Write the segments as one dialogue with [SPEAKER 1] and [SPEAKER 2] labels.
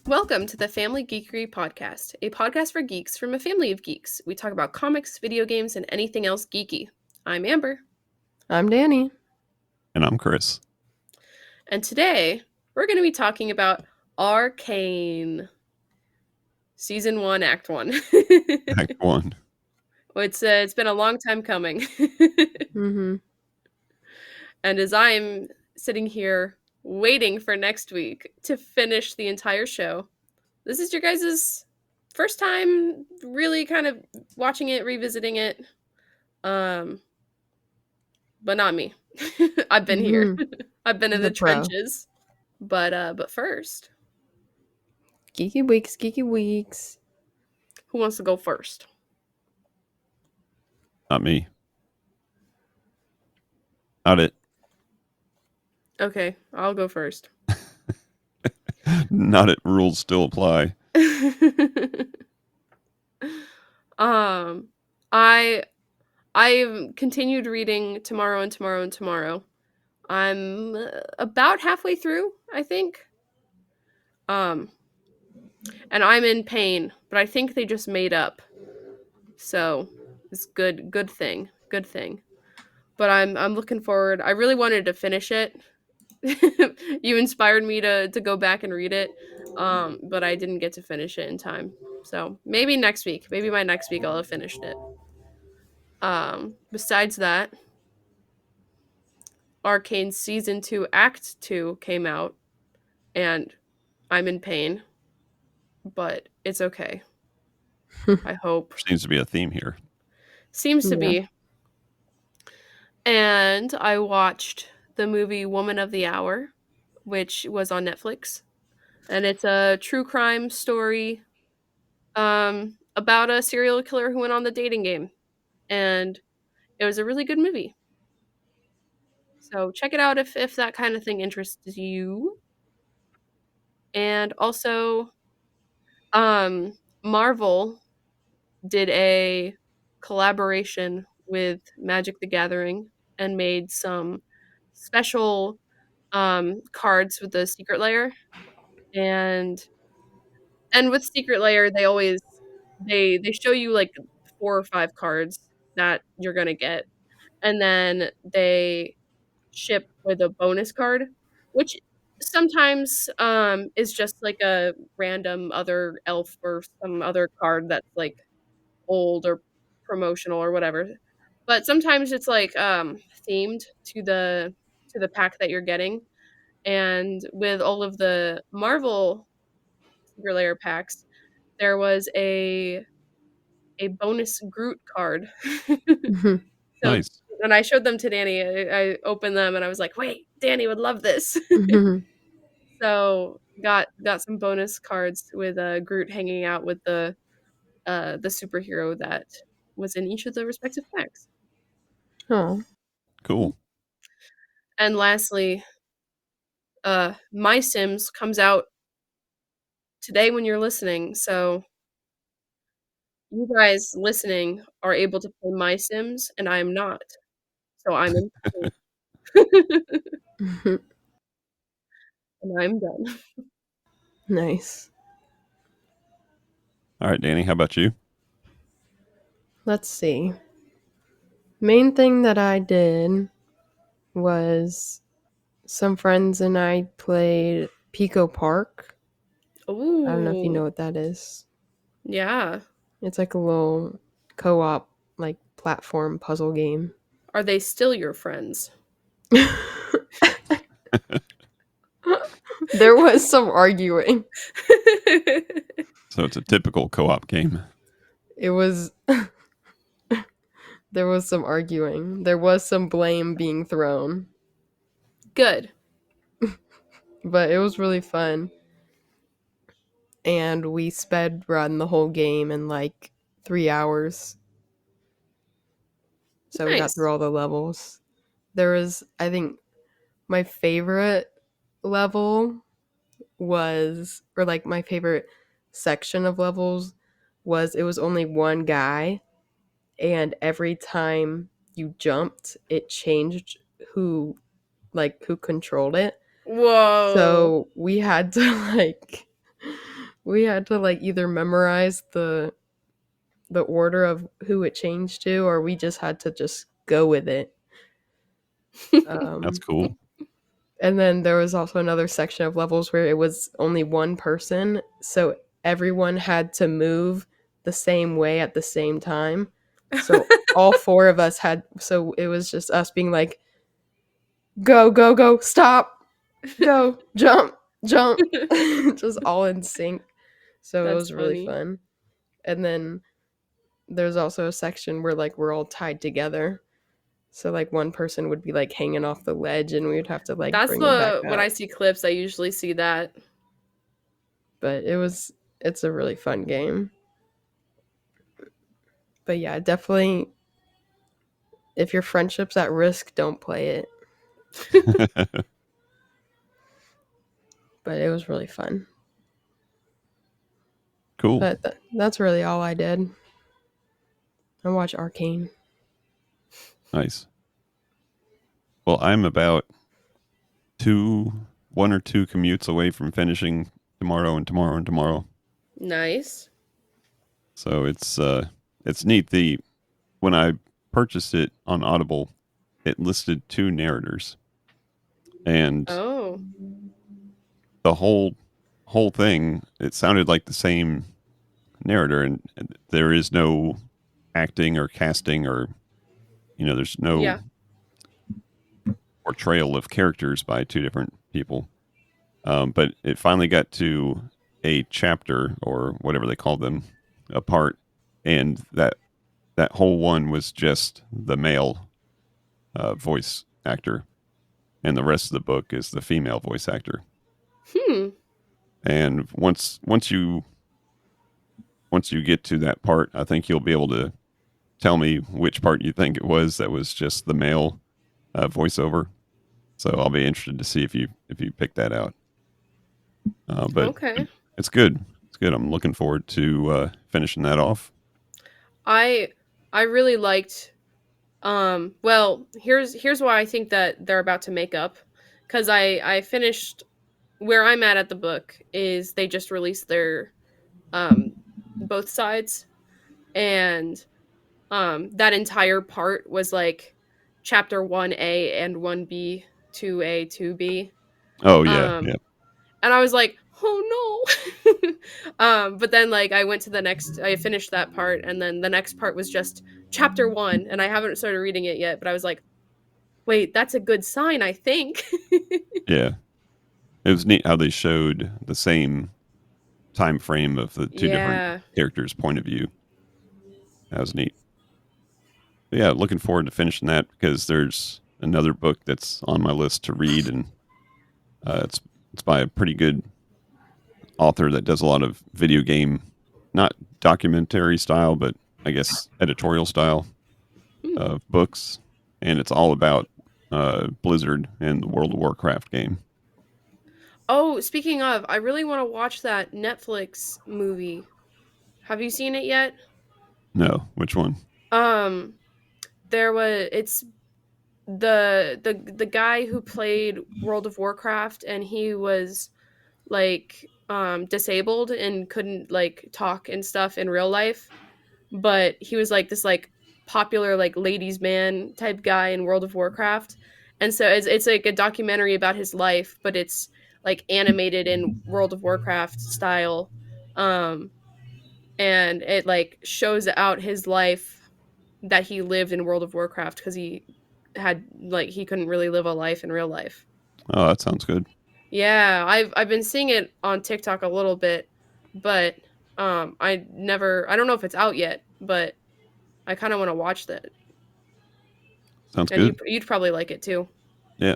[SPEAKER 1] Welcome to the Family Geekery Podcast, a podcast for geeks from a family of geeks. We talk about comics, video games, and anything else geeky. I'm Amber.
[SPEAKER 2] I'm Danny.
[SPEAKER 3] And I'm Chris.
[SPEAKER 1] And today, we're going to be talking about Arcane. Season 1, Act 1.
[SPEAKER 3] Act 1.
[SPEAKER 1] It's been a long time coming.
[SPEAKER 2] Mm-hmm.
[SPEAKER 1] And as I'm sitting here waiting for next week to finish the entire show, this is your guys' first time really kind of watching it, revisiting it. But not me. I've been here. I've been in the trenches. But first,
[SPEAKER 2] Geeky Weeks.
[SPEAKER 1] who wants to go first?
[SPEAKER 3] Not me. Not it.
[SPEAKER 1] Okay, I'll go first.
[SPEAKER 3] Not it rules still apply.
[SPEAKER 1] I've continued reading Tomorrow and Tomorrow and Tomorrow. I'm about halfway through, I think. And I'm in pain, but I think they just made up. So it's good thing. Good thing. But I'm looking forward. I really wanted to finish it. You inspired me to go back and read it. But I didn't get to finish it in time. So maybe next week. Maybe by next week I'll have finished it. Besides that, Arcane Season 2 Act 2 came out, and I'm in pain, but it's okay. I hope.
[SPEAKER 3] Seems to be a theme here.
[SPEAKER 1] Seems to be. And I watched the movie Woman of the Hour, which was on Netflix, and it's a true crime story about a serial killer who went on the dating game, and it was a really good movie. So check it out if that kind of thing interests you. And also, Marvel did a collaboration with Magic the Gathering and made some special cards with the Secret Lair. And with Secret Lair, they always they show you like 4 or 5 cards that you're gonna get, and then they ship with a bonus card, which sometimes is just like a random other elf or some other card that's like old or promotional or whatever. But sometimes it's like themed to the pack that you're getting. And with all of the Marvel Secret Lair packs, there was a bonus Groot card. So,
[SPEAKER 3] Nice.
[SPEAKER 1] and I showed them to Danny. I opened them and I was like, "Wait, Danny would love this." So got some bonus cards with Groot hanging out with the superhero that was in each of the respective packs.
[SPEAKER 2] Oh,
[SPEAKER 3] cool.
[SPEAKER 1] And lastly, My Sims comes out today when you're listening, so you guys listening are able to play My Sims, and I am not. So I'm in and I'm done.
[SPEAKER 2] Nice.
[SPEAKER 3] All right, Danny, how about you?
[SPEAKER 2] Let's see. Main thing that I did was some friends and I played Pico Park.
[SPEAKER 1] Ooh.
[SPEAKER 2] I don't know if you know what that is.
[SPEAKER 1] Yeah.
[SPEAKER 2] It's like a little co-op, like platform puzzle game.
[SPEAKER 1] Are they still your friends?
[SPEAKER 2] There was some arguing.
[SPEAKER 3] So it's a typical co-op game.
[SPEAKER 2] It was... There was some arguing. There was some blame being thrown.
[SPEAKER 1] Good.
[SPEAKER 2] But it was really fun. And we sped run the whole game in like 3 hours. So we got
[SPEAKER 1] Nice.
[SPEAKER 2] through all the levels. There was, I think, my favorite level was, or like my favorite section of levels was, it was only one guy. And every time you jumped, it changed who controlled it.
[SPEAKER 1] Whoa.
[SPEAKER 2] So we had to like we had to like either memorize the order of who it changed to, or we just had to just go with it.
[SPEAKER 3] That's
[SPEAKER 2] Um,
[SPEAKER 3] cool.
[SPEAKER 2] and then there was also another section of levels where it was only one person, so everyone had to move the same way at the same time. So all four of us had, so it was just us being like, go, go, go, stop, go, jump, jump, just all in sync. So it
[SPEAKER 1] That's
[SPEAKER 2] was really
[SPEAKER 1] funny.
[SPEAKER 2] fun. And then there's also a section where like we're all tied together. So like one person would be like hanging off the ledge and we would have to like
[SPEAKER 1] That's
[SPEAKER 2] bring them back
[SPEAKER 1] the when
[SPEAKER 2] up.
[SPEAKER 1] I see clips, I usually see that.
[SPEAKER 2] But it's a really fun game. But yeah, definitely if your friendship's at risk, don't play it. But it was really fun.
[SPEAKER 3] Cool.
[SPEAKER 2] But that's really all I did. I watched Arcane.
[SPEAKER 3] Nice. Well, I'm about one or two commutes away from finishing tomorrow and tomorrow and tomorrow.
[SPEAKER 1] Nice.
[SPEAKER 3] So it's neat. When I purchased it on Audible, it listed two narrators, and
[SPEAKER 1] Oh,
[SPEAKER 3] the whole thing, it sounded like the same narrator, and there is no acting or casting, or there's no
[SPEAKER 1] yeah.
[SPEAKER 3] portrayal of characters by two different people. But it finally got to a chapter or whatever they call them, a part, and that whole one was just the male voice actor, and the rest of the book is the female voice actor.
[SPEAKER 1] Hmm.
[SPEAKER 3] And once you get to that part, I think you'll be able to tell me which part you think it was that was just the male voiceover. So I'll be interested to see if you pick that out. But
[SPEAKER 1] Okay.
[SPEAKER 3] it's good. It's good. I'm looking forward to finishing that off.
[SPEAKER 1] I I really liked well, here's why I think that they're about to make up, cuz I finished where I'm at the book is they just released their um both sides, and that entire part was like chapter 1A and 1B, 2A, 2B.
[SPEAKER 3] Oh yeah,
[SPEAKER 1] Um
[SPEAKER 3] yeah,
[SPEAKER 1] and I was like, "Oh no." But then like I finished that part, and then the next part was just chapter 1, and I haven't started reading it yet, but I was like, "Wait, that's a good sign, I think."
[SPEAKER 3] yeah. It was neat how they showed the same time frame of the two different
[SPEAKER 1] Yeah.
[SPEAKER 3] characters' point of view. That was neat. But yeah, looking forward to finishing that because there's another book that's on my list to read, and it's by a pretty good author that does a lot of video game, not documentary style, but I guess editorial style
[SPEAKER 1] Hmm.
[SPEAKER 3] books, and it's all about Blizzard and the World of Warcraft game.
[SPEAKER 1] Oh, speaking of, I really want to watch that Netflix movie. Have you seen it yet?
[SPEAKER 3] No, which one?
[SPEAKER 1] Um, it's the guy who played World of Warcraft, and he was like disabled and couldn't like talk and stuff in real life, but he was like this like popular like ladies man type guy in World of Warcraft. And so it's like a documentary about his life, but it's like animated in World of Warcraft style. Um and it like shows out his life that he lived in World of Warcraft, because he couldn't really live a life in real life.
[SPEAKER 3] Oh, that sounds good.
[SPEAKER 1] Yeah, I've been seeing it on TikTok a little bit, but I don't know if it's out yet, but I kind of want to watch that.
[SPEAKER 3] Sounds
[SPEAKER 1] And
[SPEAKER 3] good.
[SPEAKER 1] you'd probably like it too.
[SPEAKER 3] Yeah.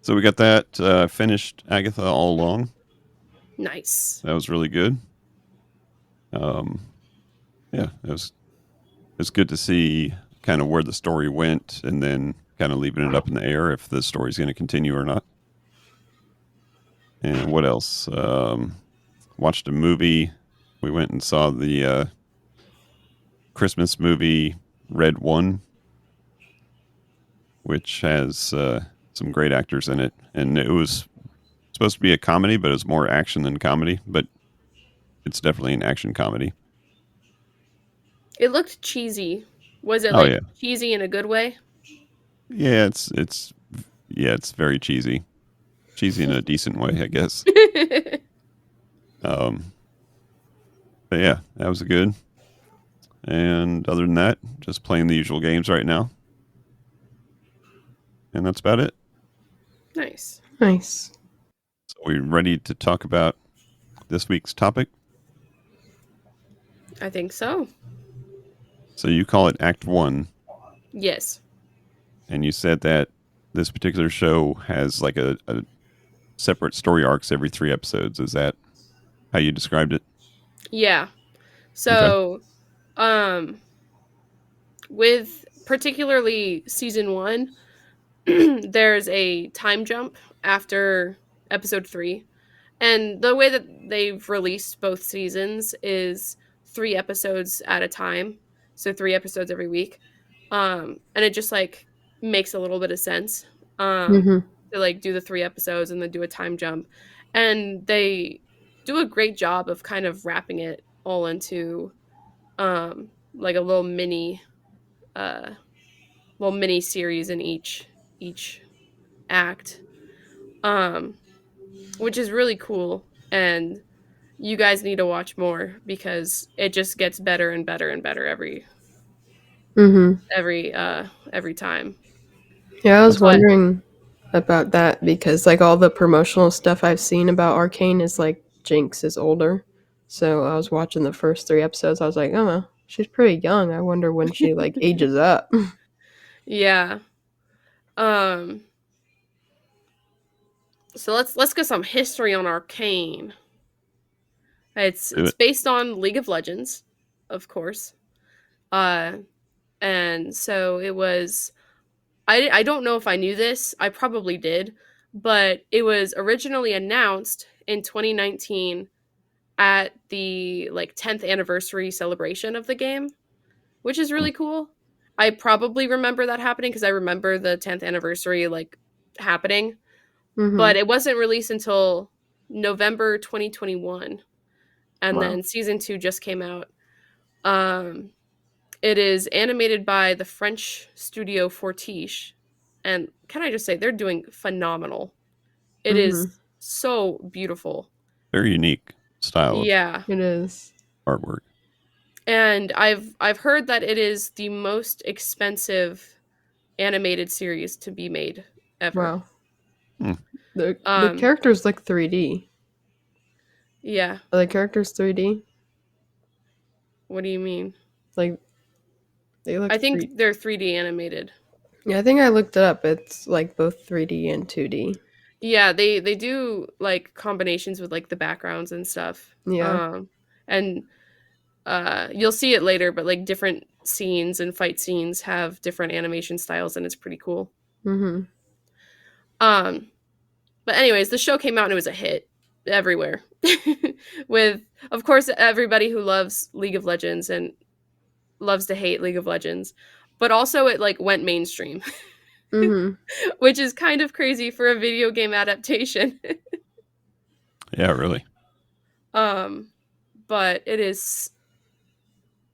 [SPEAKER 3] So we got that finished Agatha all along.
[SPEAKER 1] Nice.
[SPEAKER 3] That was really good. Um, yeah, it was good to see kind of where the story went, and then kind of leaving it up in the air if the story's going to continue or not. And what else? Watched a movie. We went and saw the Christmas movie Red One, which has some great actors in it, and it's supposed to be a comedy, but it's more action than comedy. But it's definitely an action comedy.
[SPEAKER 1] It looked cheesy. Was it
[SPEAKER 3] Oh
[SPEAKER 1] like
[SPEAKER 3] yeah,
[SPEAKER 1] cheesy in a good way?
[SPEAKER 3] yeah. It's very cheesy in a decent way, I guess. Um, but yeah, that was good. And other than that, just playing the usual games right now, and that's about it.
[SPEAKER 1] Nice.
[SPEAKER 2] Nice.
[SPEAKER 3] So we ready to talk about this week's topic?
[SPEAKER 1] I think so.
[SPEAKER 3] So you call it Act One,
[SPEAKER 1] Yes.
[SPEAKER 3] and you said that this particular show has like a separate story arcs every 3 episodes. Is that how you described it?
[SPEAKER 1] Yeah.
[SPEAKER 3] Okay.
[SPEAKER 1] So, um, with particularly season one, there's a time jump after episode three. And the way that they've released both seasons is 3 episodes at a time. So 3 episodes every week. And it just like makes a little bit of sense. Um,
[SPEAKER 2] Mm-hmm.
[SPEAKER 1] to like do the 3 episodes and then do a time jump. And they do a great job of kind of wrapping it all into like a uh little mini series in each act. Um, which is really cool. And you guys need to watch more because it just gets better and better and better
[SPEAKER 2] Mm-hmm.
[SPEAKER 1] every time.
[SPEAKER 2] Yeah, I was
[SPEAKER 3] That's
[SPEAKER 1] But
[SPEAKER 3] cool.
[SPEAKER 2] wondering about that because like all the promotional stuff I've seen about Arcane is like Jinx is older. So I was watching the first 3 episodes. I was like, oh, she's pretty young. I wonder when she like ages up.
[SPEAKER 1] yeah. Um so let's get some history on Arcane.
[SPEAKER 3] Do
[SPEAKER 1] It's
[SPEAKER 3] it.
[SPEAKER 1] based on League of Legends, of course. Uh and so it was I don't know if I knew this. I probably did, but it was originally announced in 2019 at the like 10th anniversary celebration of the game, which is
[SPEAKER 3] Hmm.
[SPEAKER 1] really cool. I probably remember that happening because I remember the 10th anniversary like happening,
[SPEAKER 2] Mm-hmm.
[SPEAKER 1] but it wasn't released until November 2021, and
[SPEAKER 2] Wow.
[SPEAKER 1] then season 2 just came out. Um it is animated by the French studio Fortiche, and can I just say they're doing phenomenal. It
[SPEAKER 2] Mm-hmm.
[SPEAKER 1] is so beautiful.
[SPEAKER 3] Very unique style of
[SPEAKER 1] Yeah.
[SPEAKER 2] It is.
[SPEAKER 3] artwork.
[SPEAKER 1] And I've heard that it is the most expensive animated series to be made ever.
[SPEAKER 2] Wow.
[SPEAKER 3] Hmm.
[SPEAKER 2] The
[SPEAKER 1] Um,
[SPEAKER 2] characters look 3D.
[SPEAKER 1] yeah.
[SPEAKER 2] Are the characters 3D?
[SPEAKER 1] What do you mean?
[SPEAKER 2] Like they look
[SPEAKER 1] I
[SPEAKER 2] 3.
[SPEAKER 1] think they're 3D animated.
[SPEAKER 2] Yeah, I think I looked it up. It's like both 3D and 2D.
[SPEAKER 1] Yeah, they do like combinations with like the backgrounds and stuff.
[SPEAKER 2] Yeah.
[SPEAKER 1] And you'll see it later, but like different scenes and fight scenes have different animation styles and it's pretty cool.
[SPEAKER 2] Mm-hmm.
[SPEAKER 1] Um, but anyways, the show came out and it was a hit everywhere. With of course everybody who loves League of Legends and loves to hate League of Legends, but also it like went mainstream,
[SPEAKER 2] Mm-hmm.
[SPEAKER 1] which is kind of crazy for a video game adaptation.
[SPEAKER 3] Yeah, really.
[SPEAKER 1] um, but it is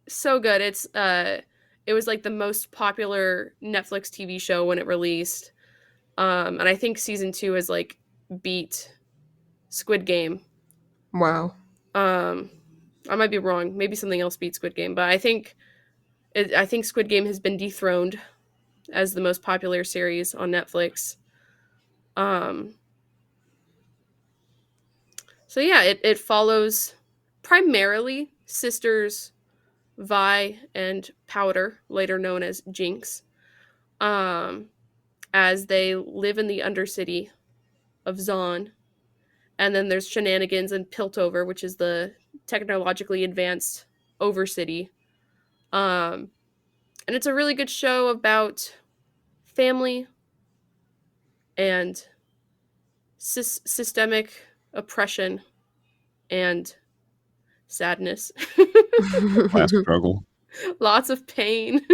[SPEAKER 1] so good. It was like the most popular Netflix TV show when it released. And I think season 2 has like beat Squid Game.
[SPEAKER 2] Wow.
[SPEAKER 1] Um, I might be wrong. Maybe something else beat Squid Game, but I think Squid Game has been dethroned as the most popular series on Netflix. Um, so yeah, it follows primarily sisters Vi and Powder, later known as Jinx, um, as they live in the Undercity of Zon. And then there's Shenanigans and Piltover, which is the technologically advanced Overcity. Um, and it's a really good show about family and systemic oppression and sadness.
[SPEAKER 3] Class struggle.
[SPEAKER 1] Lots of pain,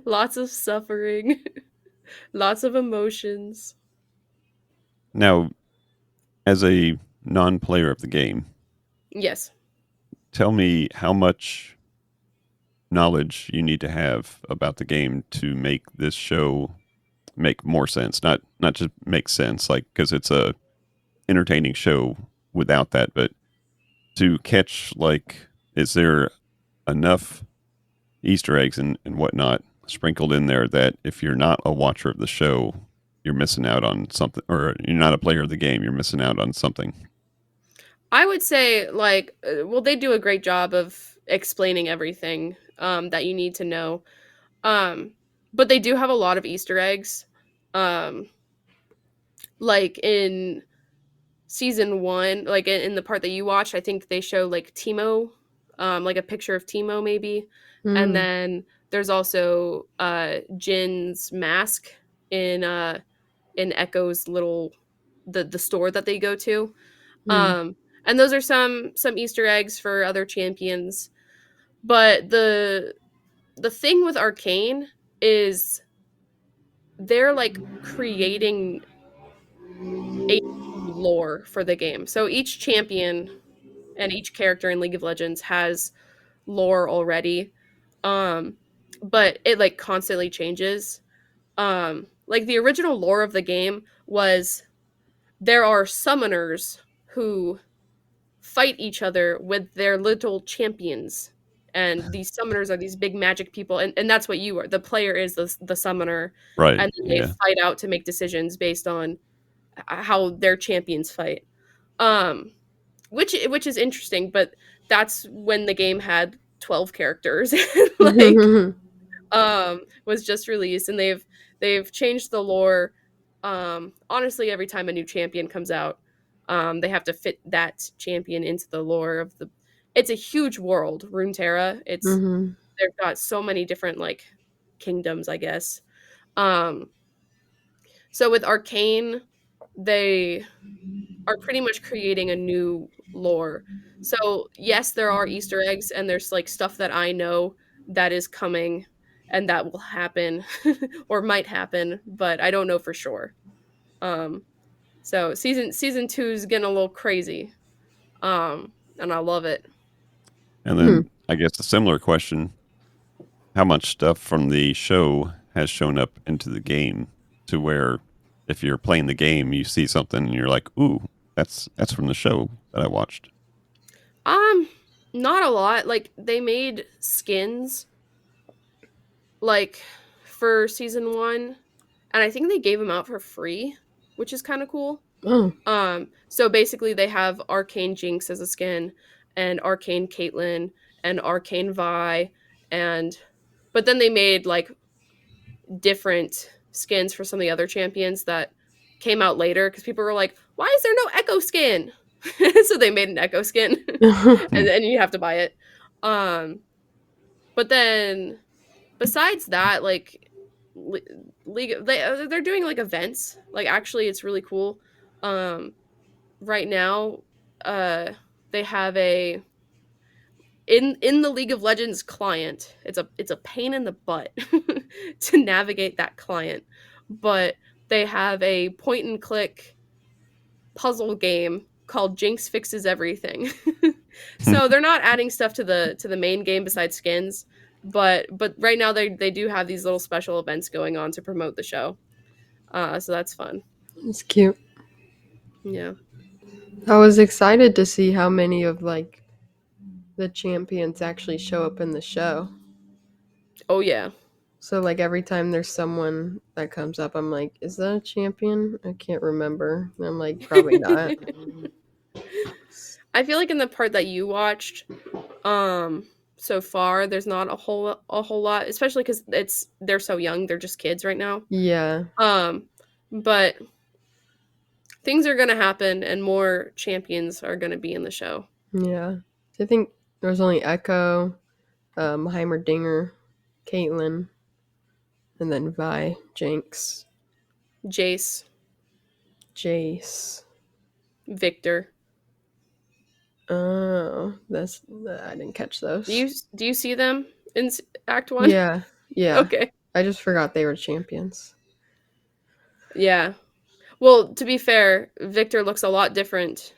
[SPEAKER 1] lots of suffering, lots of emotions.
[SPEAKER 3] Now, As a non-player of the game,
[SPEAKER 1] Yes.
[SPEAKER 3] tell me how much knowledge you need to have about the game to make this show make more sense. Not just make sense, like because it's a entertaining show without that, but to catch like, is there enough Easter eggs and whatnot sprinkled in there that if you're not a watcher of the show, you're missing out on something, or you're not a player of the game, you're missing out on something.
[SPEAKER 1] I would say like well they do a great job of explaining everything that you need to know. Um but they do have a lot of Easter eggs. Um like in season 1, like in the part that you watched, I think they show like Timo, like a picture of Timo maybe. And
[SPEAKER 2] Mm,
[SPEAKER 1] then there's also Jin's mask in Echo's little the store that they go to.
[SPEAKER 2] mm,
[SPEAKER 1] Um, and those are some Easter eggs for other champions. But the thing with Arcane is they're like creating a lore for the game. So each champion and each character in League of Legends has lore already. Um, but it like constantly changes. Like the original lore of the game was there are summoners who fight each other with their little champions. And these summoners are these big magic people, and that's what you are. The player is the summoner,
[SPEAKER 3] Right.
[SPEAKER 1] and then they
[SPEAKER 3] Yeah.
[SPEAKER 1] fight out to make decisions based on how their champions fight. Um, which is interesting, but that's when the game had 12 characters, like
[SPEAKER 2] mm.
[SPEAKER 1] was just released, and they've changed the lore. Honestly, every time a new champion comes out, they have to fit that champion into the lore of the. It's a huge world, Runeterra. It's
[SPEAKER 2] Mhm.
[SPEAKER 1] they've got so many different like kingdoms, I guess. Um, so with Arcane, they are pretty much creating a new lore. So, yes, there are Easter eggs and there's like stuff that I know that is coming and that will happen or might happen, but I don't know for sure. Um so season 2 is getting a little crazy. And I love it.
[SPEAKER 3] And
[SPEAKER 2] Hmm.
[SPEAKER 3] then I guess a similar question: how much stuff from the show has shown up into the game to where if you're playing the game, you see something and you're like, "Ooh, that's from the show that I watched."
[SPEAKER 1] Um Not a lot. Like they made skins like for season 1 and I think they gave them out for free, which is kind of cool.
[SPEAKER 2] Oh.
[SPEAKER 1] So basically they have Arcane Jinx as a skin and Arcane Caitlyn and Arcane Vi and but then they made like different skins for some of the other champions that came out later because people were like, why is there no Echo skin? So they made an Echo skin
[SPEAKER 3] Hmm.
[SPEAKER 1] and then you have to buy it. Um but then besides that, like Le- League they're doing like events. Like actually it's really cool. Um right now uh they have a in the League of Legends client. It's a pain in the butt to navigate that client, but they have a point and click puzzle game called Jinx Fixes Everything. So they're not adding stuff to the main game besides skins, but right now they do have these little special events going on to promote the show. So that's fun.
[SPEAKER 2] It's cute.
[SPEAKER 1] Yeah.
[SPEAKER 2] I was excited to see how many of like the champions actually show up in the show.
[SPEAKER 1] Oh yeah.
[SPEAKER 2] So like every time there's someone that comes up, I'm like, is that a champion? I can't remember. And I'm like, probably not.
[SPEAKER 1] I feel like in the part that you watched, so far there's not a whole lot, especially because they're so young, they're just kids right now.
[SPEAKER 2] Yeah,
[SPEAKER 1] But things are gonna happen and more champions are gonna be in the show.
[SPEAKER 2] yeah. I think there was only Echo, Heimerdinger, Caitlyn, and then Vi, Jinx,
[SPEAKER 1] Jace,
[SPEAKER 2] Jace.
[SPEAKER 1] Victor.
[SPEAKER 2] Oh, that's I didn't catch
[SPEAKER 1] Do
[SPEAKER 2] those.
[SPEAKER 1] you do you see them in Act One?
[SPEAKER 2] Yeah, yeah.
[SPEAKER 1] Okay.
[SPEAKER 2] I just forgot they were champions.
[SPEAKER 1] Yeah. Well, to be fair, Victor looks a lot different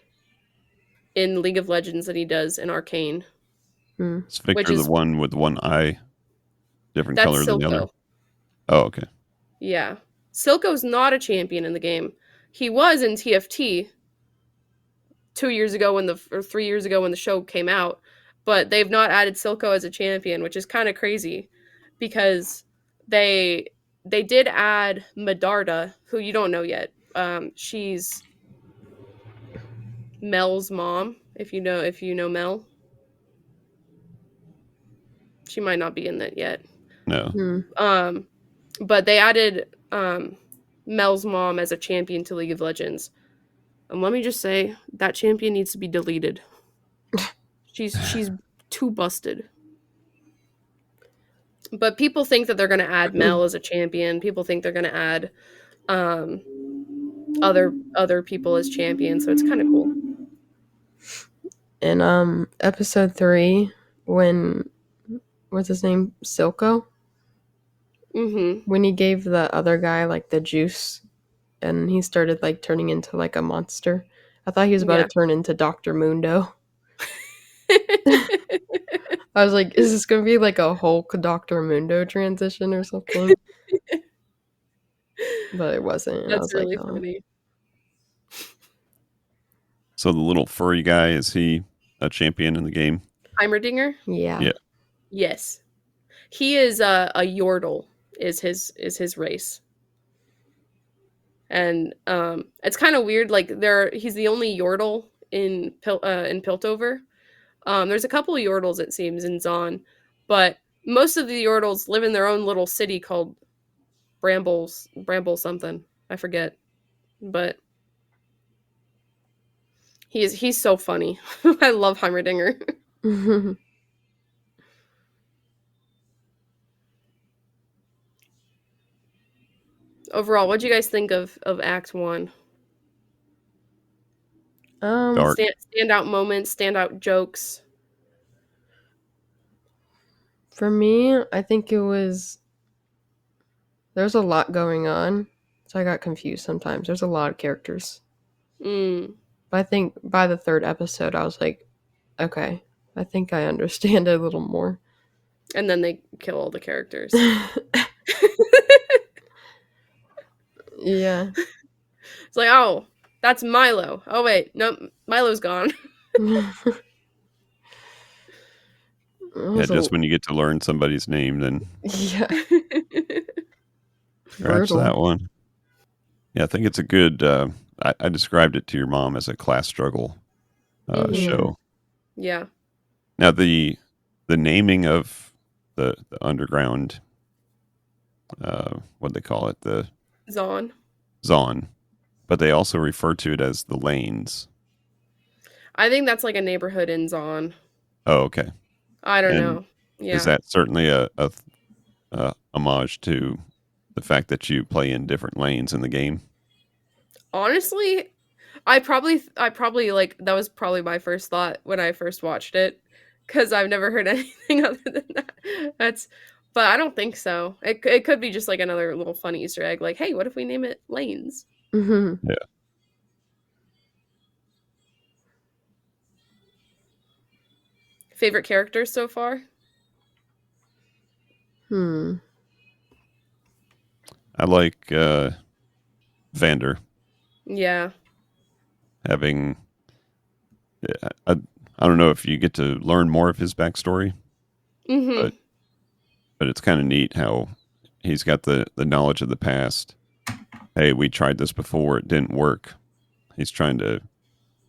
[SPEAKER 1] in League of Legends than he does in Arcane,
[SPEAKER 2] Hmm.
[SPEAKER 3] Is
[SPEAKER 1] which
[SPEAKER 3] Victor the
[SPEAKER 1] is
[SPEAKER 3] one with one eye, different
[SPEAKER 1] that's
[SPEAKER 3] color than the other?
[SPEAKER 1] Silco.
[SPEAKER 3] Oh, okay.
[SPEAKER 1] Yeah. Silco's not a champion in the game. He was in TFT 2 years ago or 3 years ago when the show came out, but they've not added Silco as a champion, which is kind of crazy because they they did add Medarda, who you don't know yet. She's Mel's mom, if you know Mel. She might not be in that yet.
[SPEAKER 3] No.
[SPEAKER 2] Hmm.
[SPEAKER 1] Um, but they added Mel's mom as a champion to League of Legends. And let me just say, that champion needs to be deleted. She's too busted. But people think that they're going to add Mel as a champion. People think they're going to add um, other people as champions. So it's kind of cool.
[SPEAKER 2] In episode 3, when what's his name? Silco?
[SPEAKER 1] Hmm.
[SPEAKER 2] When he gave the other guy like the juice and he started like turning into like a monster. I thought he was about to
[SPEAKER 1] Yeah.
[SPEAKER 2] turn into Dr. Mundo. I was like, is this gonna be like a Hulk Dr. Mundo transition or something? But it wasn't. And I
[SPEAKER 1] That's
[SPEAKER 2] was like,
[SPEAKER 1] really
[SPEAKER 2] oh.
[SPEAKER 1] funny.
[SPEAKER 3] So the little furry guy, is he a champion in the game?
[SPEAKER 1] Heimerdinger?
[SPEAKER 2] Yeah.
[SPEAKER 3] Yeah.
[SPEAKER 1] Yes. He is a Yordle is his race. And it's kind of weird like he's the only Yordle in Piltover. There's a couple of Yordles, it seems, in Zon, but most of the Yordles live in their own little city called Bramble something. I forget. But he's so funny. I love Heimerdinger. Overall, what do you guys think of Act One?
[SPEAKER 3] Dark.
[SPEAKER 1] Standout moments, standout jokes.
[SPEAKER 2] for me, I think it was there's a lot going on. So I got confused sometimes. There's a lot of characters.
[SPEAKER 1] Mm.
[SPEAKER 2] But I think by the third episode I was like, okay, I think I understand it a little more.
[SPEAKER 1] And then they kill all the characters.
[SPEAKER 2] Yeah.
[SPEAKER 1] It's like, oh, that's Milo. Oh wait, no, Milo's gone.
[SPEAKER 2] It
[SPEAKER 3] Yeah,
[SPEAKER 2] was a
[SPEAKER 3] just when you get to learn somebody's name, then
[SPEAKER 2] yeah,
[SPEAKER 3] scratch
[SPEAKER 2] brutal.
[SPEAKER 3] that one. Yeah, I think it's a good. I described it to your mom as a class struggle
[SPEAKER 1] Hmm.
[SPEAKER 2] Yeah.
[SPEAKER 3] show.
[SPEAKER 1] Yeah.
[SPEAKER 3] Now the naming of the underground, what they call it, the
[SPEAKER 1] Zon.
[SPEAKER 3] Zon, but they also refer to it as the lanes.
[SPEAKER 1] I think that's like a neighborhood in Zon.
[SPEAKER 3] Oh, okay.
[SPEAKER 1] I don't
[SPEAKER 3] And
[SPEAKER 1] know.
[SPEAKER 3] is
[SPEAKER 1] Yeah.
[SPEAKER 3] that certainly a homage to the fact that you play in different lanes in the game?
[SPEAKER 1] Honestly, I probably like that was probably my first thought when I first watched it because I've never heard anything other than that. That's, but I don't think so. It could be just like another little funny Easter egg. Like, hey, what if we name it Lanes?
[SPEAKER 2] Hmm.
[SPEAKER 3] Yeah.
[SPEAKER 1] Favorite characters so far?
[SPEAKER 2] Hmm.
[SPEAKER 3] I like Vander
[SPEAKER 1] Yeah.
[SPEAKER 3] having. I, I don't know if you get to learn more of his backstory,
[SPEAKER 1] Mm-hmm.
[SPEAKER 3] but it's kind of neat how he's got the knowledge of the past. Hey, we tried this before; it didn't work. He's trying to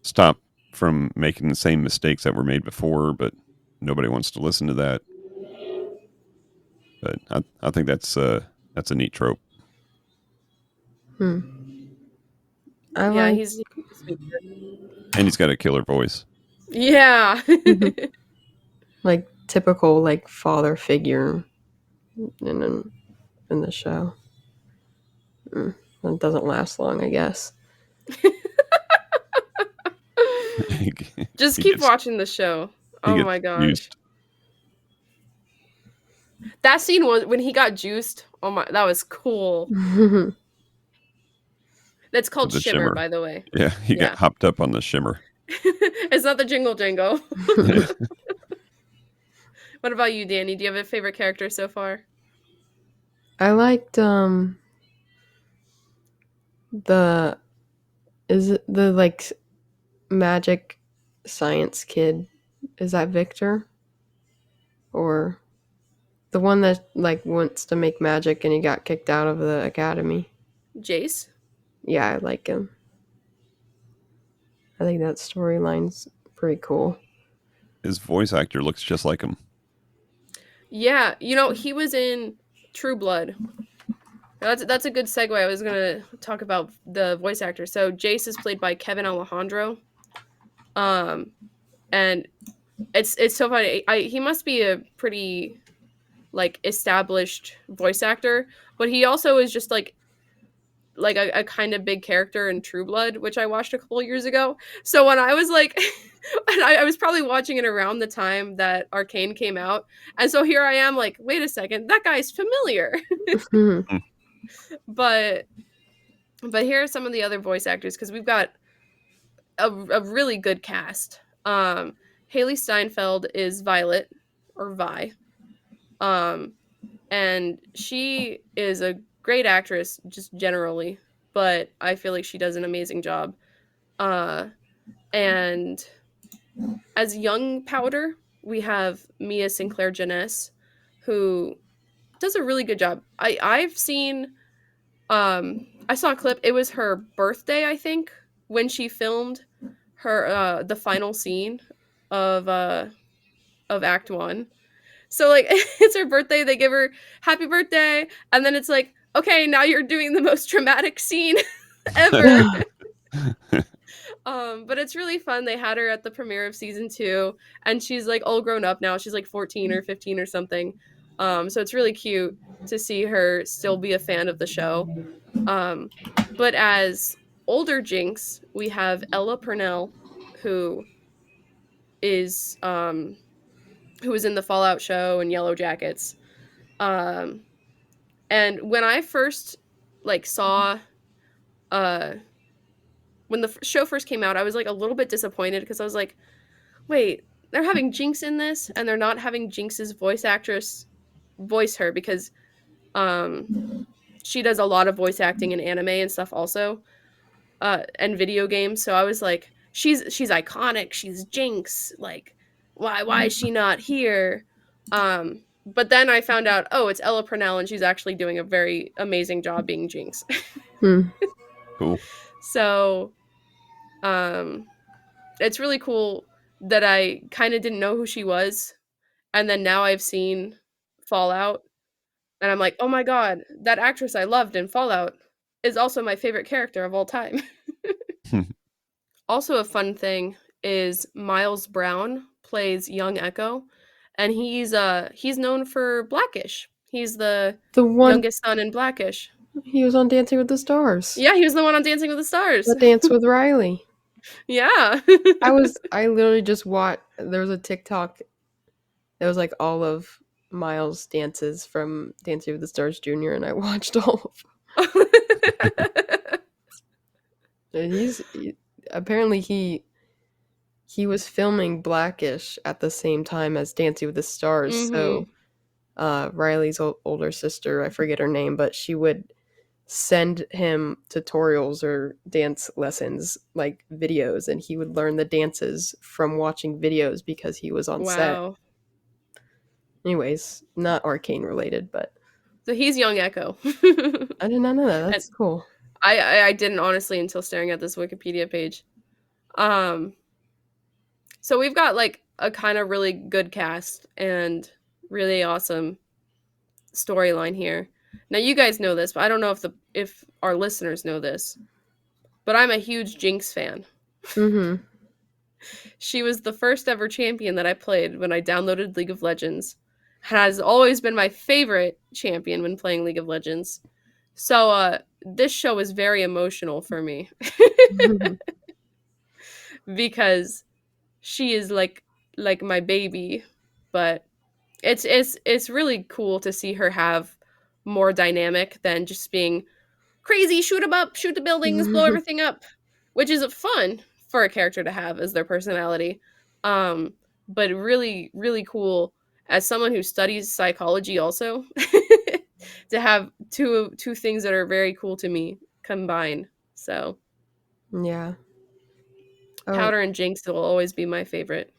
[SPEAKER 3] stop from making the same mistakes that were made before, but nobody wants to listen to that. But I think that's a neat trope.
[SPEAKER 2] Hmm. I
[SPEAKER 1] Yeah,
[SPEAKER 2] like
[SPEAKER 1] he's a sweet kid.
[SPEAKER 3] And he's got a killer voice.
[SPEAKER 1] Yeah.
[SPEAKER 2] mhm, like typical like father figure in in the show. Mm. It doesn't last long, I guess.
[SPEAKER 3] he
[SPEAKER 1] Just keep
[SPEAKER 3] gets
[SPEAKER 1] watching the show.
[SPEAKER 3] he
[SPEAKER 1] Oh
[SPEAKER 3] gets
[SPEAKER 1] my gosh.
[SPEAKER 3] used.
[SPEAKER 1] That scene was when he got juiced. Oh my, that was cool. That's called
[SPEAKER 3] The
[SPEAKER 1] Shimmer,
[SPEAKER 3] shimmer.
[SPEAKER 1] by the way.
[SPEAKER 3] Yeah, he got
[SPEAKER 1] Yeah.
[SPEAKER 3] hopped up on the shimmer.
[SPEAKER 1] It's not the jingle jingle.
[SPEAKER 3] Yeah.
[SPEAKER 1] What about you, Danny? Do you have a favorite character so far?
[SPEAKER 2] I liked the is it the like magic science kid? Is that Victor? Or the one that like wants to make magic and he got kicked out of the academy?
[SPEAKER 1] Jace?
[SPEAKER 2] Yeah, I like him. I think that storyline's pretty cool.
[SPEAKER 3] His voice actor looks just like him.
[SPEAKER 1] Yeah, you know, he was in True Blood. That's a good segue. I was gonna talk about the voice actor. So Jace is played by Kevin Alejandro. Um, and it's so funny. He must be a pretty like established voice actor, but he also is just like a kind of big character in True Blood, which I watched a couple years ago. So when I was like, and I was probably watching it around the time that Arcane came out, and so here I am, like, wait a second, that guy's familiar.
[SPEAKER 2] Mhm.
[SPEAKER 3] Hmm.
[SPEAKER 1] but but here are some of the other voice actors because we've got a really good cast. Haley Steinfeld is Violet or Vi. Um, and she is a great actress just generally, but I feel like she does an amazing job. Uh, and as young Powder, we have Mia Sinclair Janess, who does a really good job. I've seen I saw a clip. It was her birthday, I think, when she filmed her the final scene of uh of Act 1. So like it's her birthday, they give her happy birthday, and then it's like, okay, now you're doing the most dramatic scene ever. But it's really fun. They had her at the premiere of season 2, and she's like all grown up now. She's like 14 or 15 or something. So it's really cute to see her still be a fan of the show. Um, but as older Jinx, we have Ella Purnell, who is who was in the Fallout show and Yellow Jackets. Um, and when I first like saw uh when the show first came out, I was like a little bit disappointed because I was like, wait, they're having Jinx in this and they're not having Jinx's voice actress voice her because she does a lot of voice acting in anime and stuff also, and video games. So I was like, she's iconic, she's Jinx, like why is she not here? But then I found out, oh, it's Ella Purnell and she's actually doing a very amazing job being Jinx.
[SPEAKER 2] Hmm.
[SPEAKER 3] Cool.
[SPEAKER 1] So um it's really cool that I kind of didn't know who she was, and then now I've seen Fallout, and I'm like, oh my god, that actress I loved in Fallout is also my favorite character of all time. Also, a fun thing is Miles Brown plays young Echo, and he's known for Blackish. He's the
[SPEAKER 2] The one
[SPEAKER 1] youngest son in Blackish.
[SPEAKER 2] he was on Dancing with the Stars.
[SPEAKER 1] Yeah, he was the one on Dancing with the Stars.
[SPEAKER 2] The dance with Riley.
[SPEAKER 1] Yeah.
[SPEAKER 2] I literally just watched, there was a TikTok that was like all of Miles' dances from Dancing with the Stars Junior, and I watched all of them. And apparently he was filming Blackish at the same time as Dancing with the Stars.
[SPEAKER 1] hmm
[SPEAKER 2] So Riley's older sister, I forget her name, but she would send him tutorials or dance lessons, like videos, and he would learn the dances from watching videos because he was on set.
[SPEAKER 1] Wow.
[SPEAKER 2] Anyways, not Arcane related, but
[SPEAKER 1] So he's young Echo.
[SPEAKER 2] I did not know that.
[SPEAKER 1] And
[SPEAKER 2] That's cool.
[SPEAKER 1] I didn't honestly until staring at this Wikipedia page. Um, so we've got like a kind of really good cast and really awesome storyline here. Now you guys know this, but I don't know if our listeners know this. But I'm a huge Jinx fan.
[SPEAKER 2] Mm-hmm.
[SPEAKER 1] She was the first ever champion that I played when I downloaded League of Legends. Has always been my favorite champion when playing League of Legends. So this show is very emotional for me because she is like my baby, but it's really cool to see her have more dynamic than just being crazy, shoot them up, shoot the buildings, blow everything up, which is fun for a character to have as their personality. Um, but really, really cool as someone who studies psychology also to have two things that are very cool to me combined. So
[SPEAKER 2] Yeah. Oh,
[SPEAKER 1] Powder and Jinx will always be my favorite.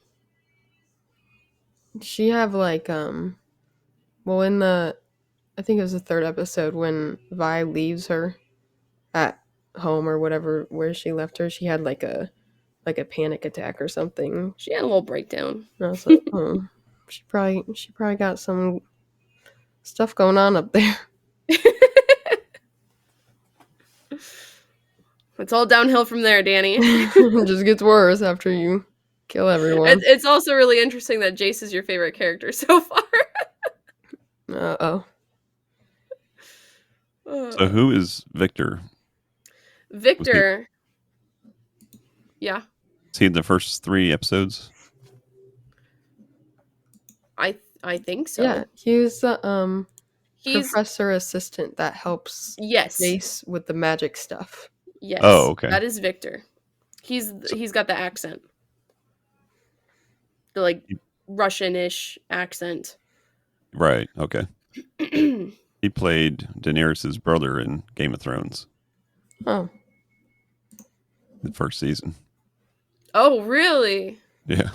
[SPEAKER 2] she have like well in the I think it was the third episode when Vi leaves her at home or whatever where she left her, she had like a panic attack or something.
[SPEAKER 1] She had a little breakdown.
[SPEAKER 2] And I was like, oh, she probably got some stuff going on up there.
[SPEAKER 1] It's all downhill from there, Danny.
[SPEAKER 2] It just gets worse after you kill everyone.
[SPEAKER 1] It's also really interesting that Jace is your favorite character so far.
[SPEAKER 2] Oh.
[SPEAKER 3] So who is Victor?
[SPEAKER 1] Victor. Yeah,
[SPEAKER 3] Was he in the first 3 episodes?
[SPEAKER 1] I think so.
[SPEAKER 2] Yeah, he was the
[SPEAKER 1] He's
[SPEAKER 2] professor assistant that helps
[SPEAKER 1] yes.
[SPEAKER 2] Jace with the magic stuff.
[SPEAKER 1] Yes.
[SPEAKER 3] Oh, okay.
[SPEAKER 1] That is Victor. He's got the accent. The like Russian-ish accent.
[SPEAKER 3] Right. Okay. He played Daenerys' brother in Game of Thrones,
[SPEAKER 2] Oh.
[SPEAKER 3] the first season.
[SPEAKER 1] Oh, really?
[SPEAKER 3] Yeah.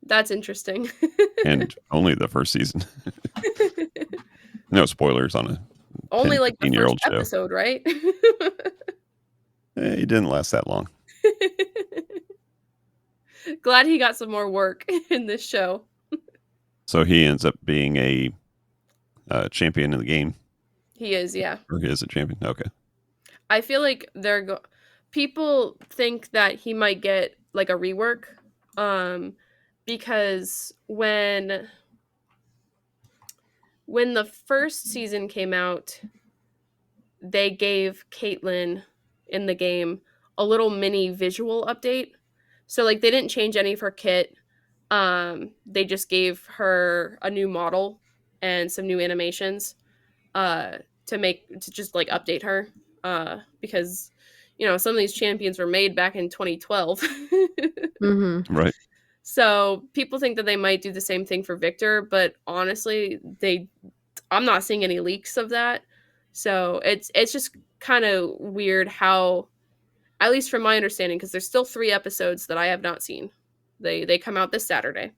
[SPEAKER 1] That's interesting.
[SPEAKER 3] And only the first season. No spoilers on a
[SPEAKER 1] Only
[SPEAKER 3] 10,
[SPEAKER 1] like the
[SPEAKER 3] 15-year-old
[SPEAKER 1] first
[SPEAKER 3] show.
[SPEAKER 1] episode, right?
[SPEAKER 3] He didn't last that long.
[SPEAKER 1] Glad he got some more work in this show.
[SPEAKER 3] So he ends up being a champion in the game.
[SPEAKER 1] He is, yeah.
[SPEAKER 3] Or he is a champion. Okay.
[SPEAKER 1] I feel like people think that he might get like a rework, because when the first season came out, they gave Caitlyn in the game a little mini visual update. So like they didn't change any of her kit. They just gave her a new model and some new animations to just like update her because some of these champions were made back in 2012.
[SPEAKER 2] Mm-hmm.
[SPEAKER 3] Right.
[SPEAKER 1] So people think that they might do the same thing for Victor, but honestly, I'm not seeing any leaks of that. So it's just kind of weird how, at least from my understanding, because there's still 3 episodes that I have not seen. They come out this Saturday.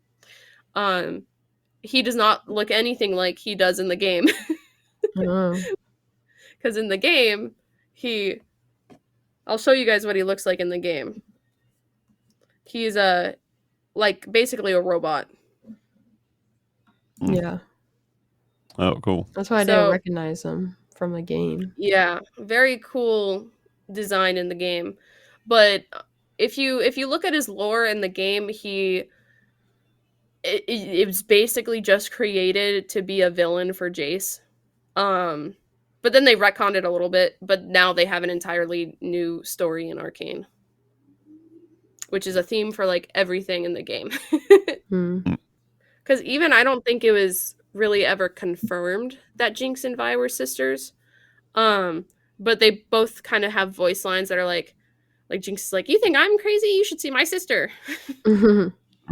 [SPEAKER 1] He does not look anything like he does in the game.
[SPEAKER 2] Oh.
[SPEAKER 1] Because in the game, I'll show you guys what he looks like in the game. He's like basically a robot.
[SPEAKER 2] Yeah.
[SPEAKER 3] Oh, cool.
[SPEAKER 2] That's why I didn't recognize him from the game.
[SPEAKER 1] Yeah, very cool design in the game. But if you look at his lore in the game, it was basically just created to be a villain for Jace. But then they retconned it a little bit, but now they have an entirely new story in Arcane, which is a theme for like everything in the game. Because even I don't think it was really ever confirmed that Jinx and Vi were sisters. But they both kind of have voice lines that are like Jinx is like, "You think I'm crazy? You should see my sister."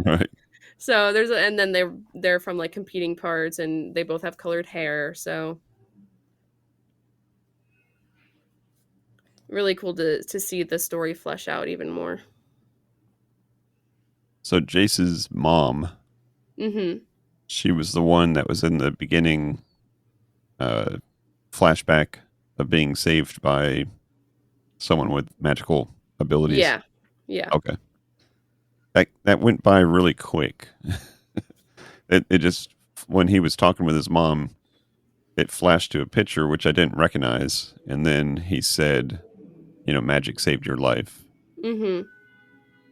[SPEAKER 3] Right.
[SPEAKER 1] So and then they're from like competing parts, and they both have colored hair. So really cool to see the story flesh out even more.
[SPEAKER 3] So Jace's mom, she was the one that was in the beginning flashback of being saved by someone with magical abilities.
[SPEAKER 1] Yeah. Yeah.
[SPEAKER 3] Okay. That went by really quick. It just, when he was talking with his mom, it flashed to a picture which I didn't recognize, and then he said, magic saved your life.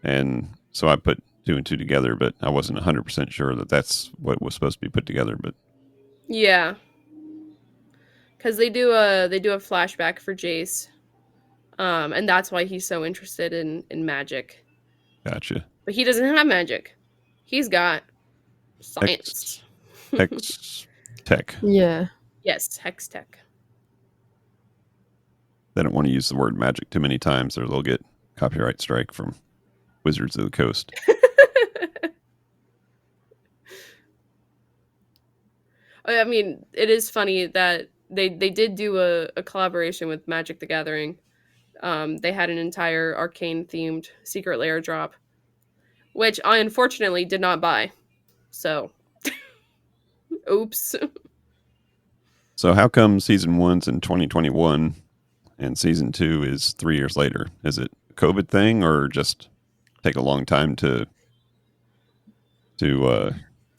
[SPEAKER 3] And so I put 2 and 2 together, but I wasn't 100% sure that that's what was supposed to be put together. But
[SPEAKER 1] yeah, because they do a flashback for Jace, and that's why he's so interested in magic.
[SPEAKER 3] Gotcha.
[SPEAKER 1] But he doesn't have magic. He's got science.
[SPEAKER 3] Hex tech.
[SPEAKER 2] Yeah.
[SPEAKER 1] Yes, hex tech.
[SPEAKER 3] They don't want to use the word magic too many times, or they'll get copyright strike from Wizards of the Coast.
[SPEAKER 1] I mean, it is funny that they did do a collaboration with Magic the Gathering. They had an entire arcane themed secret lair drop, which I unfortunately did not buy. So, oops.
[SPEAKER 3] So how come season one's in 2021 and season two is 3 years later? Is it a COVID thing or just take a long time to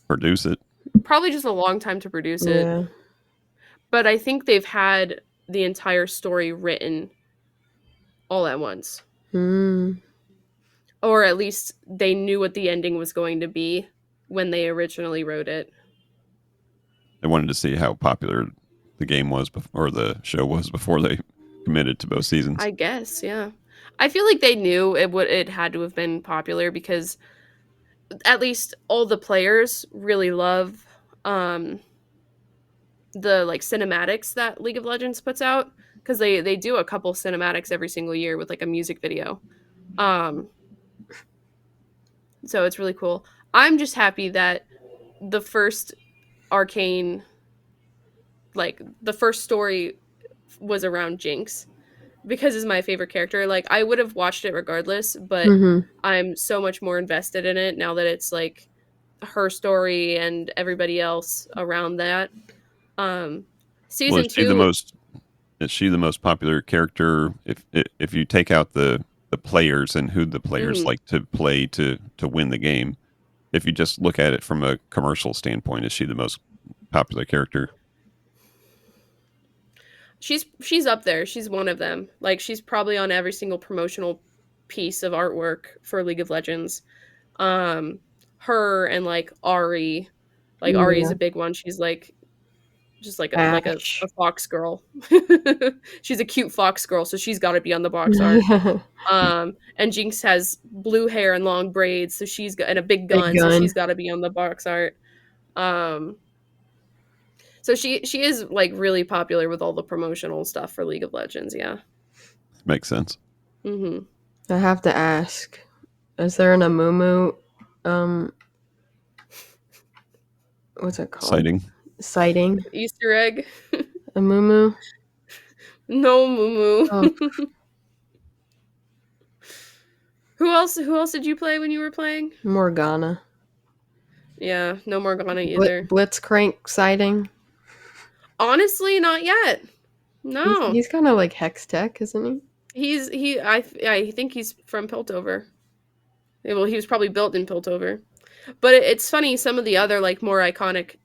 [SPEAKER 3] produce it?
[SPEAKER 1] Probably just a long time to produce it,
[SPEAKER 2] Yeah.
[SPEAKER 1] but I think they've had the entire story written all at once.
[SPEAKER 2] Hmm.
[SPEAKER 1] Or at least they knew what the ending was going to be when they originally wrote it.
[SPEAKER 3] They wanted to see how popular the game was or the show was before they committed to both seasons.
[SPEAKER 1] I guess, yeah. I feel like they knew it had to have been popular because at least all the players really love um the like cinematics that League of Legends puts out because they do a couple cinematics every single year with like a music video. Um so it's really cool. I'm just happy that the first Arcane like the first story was around Jinx because is my favorite character. Like I would have watched it regardless, but
[SPEAKER 2] Mm-hmm.
[SPEAKER 1] I'm so much more invested in it now that it's like her story and everybody else around that. Um
[SPEAKER 3] Well,
[SPEAKER 1] season 2.
[SPEAKER 3] is she the most popular character if you take out the players and who the players
[SPEAKER 1] Mhm.
[SPEAKER 3] like to play to win the game? If you just look at it from a commercial standpoint, is she the most popular character?
[SPEAKER 1] She's up there. She's one of them. Like she's probably on every single promotional piece of artwork for League of Legends. Um her and like Ari. Like Ari is
[SPEAKER 2] Yeah.
[SPEAKER 1] a big one. She's like just like a
[SPEAKER 2] Ash.
[SPEAKER 1] fox girl. She's a cute fox girl, so she's got to be on the box art.
[SPEAKER 2] Yeah.
[SPEAKER 1] And Jinx has blue hair and long braids, so she's got and a big
[SPEAKER 2] Big
[SPEAKER 1] gun, so she's
[SPEAKER 2] gun.
[SPEAKER 1] got to be on the box art. Um, so she is like really popular with all the promotional stuff for League of Legends. Yeah.
[SPEAKER 3] Makes sense.
[SPEAKER 1] Hmm.
[SPEAKER 2] I have to ask. Is there an Amumu what's it called?
[SPEAKER 3] Sighting.
[SPEAKER 2] Sighting?
[SPEAKER 1] Easter egg.
[SPEAKER 2] Amumu?
[SPEAKER 1] No moo
[SPEAKER 2] Oh,
[SPEAKER 1] moo. Who else did you play when you were playing?
[SPEAKER 2] Morgana.
[SPEAKER 1] Yeah, no Morgana either.
[SPEAKER 2] Blitzcrank sighting.
[SPEAKER 1] Honestly, not yet.
[SPEAKER 2] He's
[SPEAKER 1] No.
[SPEAKER 2] he's kind of like Hex Tech, isn't he?
[SPEAKER 1] I think he's from Piltover. Yeah, well, he was probably built in Piltover. But it's funny some of the other like more iconic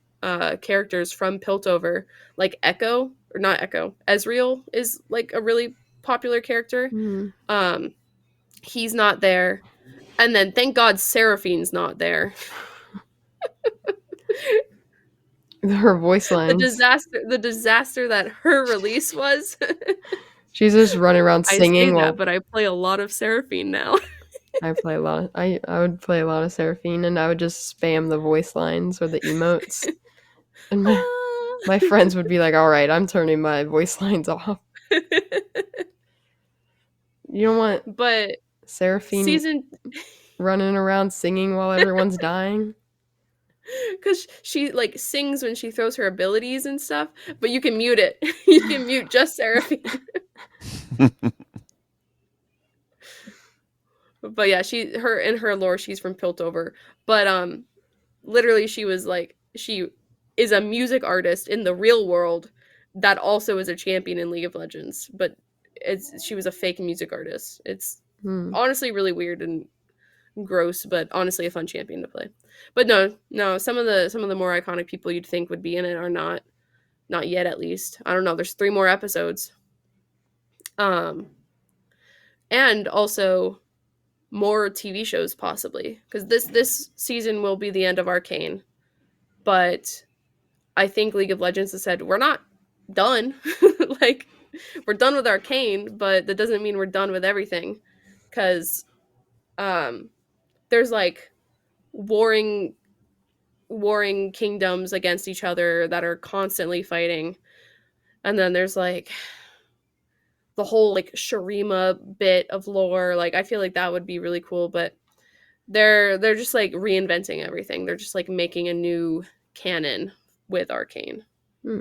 [SPEAKER 1] characters from Piltover, like Echo or not Echo, Ezreal is like a really popular character.
[SPEAKER 2] Mm.
[SPEAKER 1] Um he's not there. And then thank God Seraphine's not there.
[SPEAKER 2] Her voice lines.
[SPEAKER 1] The disaster that her release was.
[SPEAKER 2] She's just running around
[SPEAKER 1] I say
[SPEAKER 2] singing
[SPEAKER 1] that,
[SPEAKER 2] while
[SPEAKER 1] but I play a lot of Seraphine now.
[SPEAKER 2] I play a lot. I would play a lot of Seraphine, and I would just spam the voice lines or the emotes, and my friends would be like, "All right, I'm turning my voice lines off." You don't want
[SPEAKER 1] But
[SPEAKER 2] Seraphine
[SPEAKER 1] season
[SPEAKER 2] running around singing while everyone's dying.
[SPEAKER 1] because she like sings when she throws her abilities and stuff, but you can mute it. You can mute just Seraphine. But yeah, she her in her lore she's from Piltover. But literally she is a music artist in the real world that also is a champion in League of Legends. But she was a fake music artist. It's
[SPEAKER 2] Hmm.
[SPEAKER 1] honestly really weird and gross, but honestly a fun champion to play. But no, some of the more iconic people you'd think would be in it are not yet at least. I don't know. There's 3 more episodes. Um and also more TV shows possibly because this season will be the end of Arcane, but I think League of Legends has said we're not done. Like we're done with Arcane, but that doesn't mean we're done with everything because um there's like warring warring kingdoms against each other that are constantly fighting, and then there's the whole like Shurima bit of lore. Like I feel like that would be really cool, but they're just like reinventing everything. They're just like making a new canon with Arcane.
[SPEAKER 2] Hmm.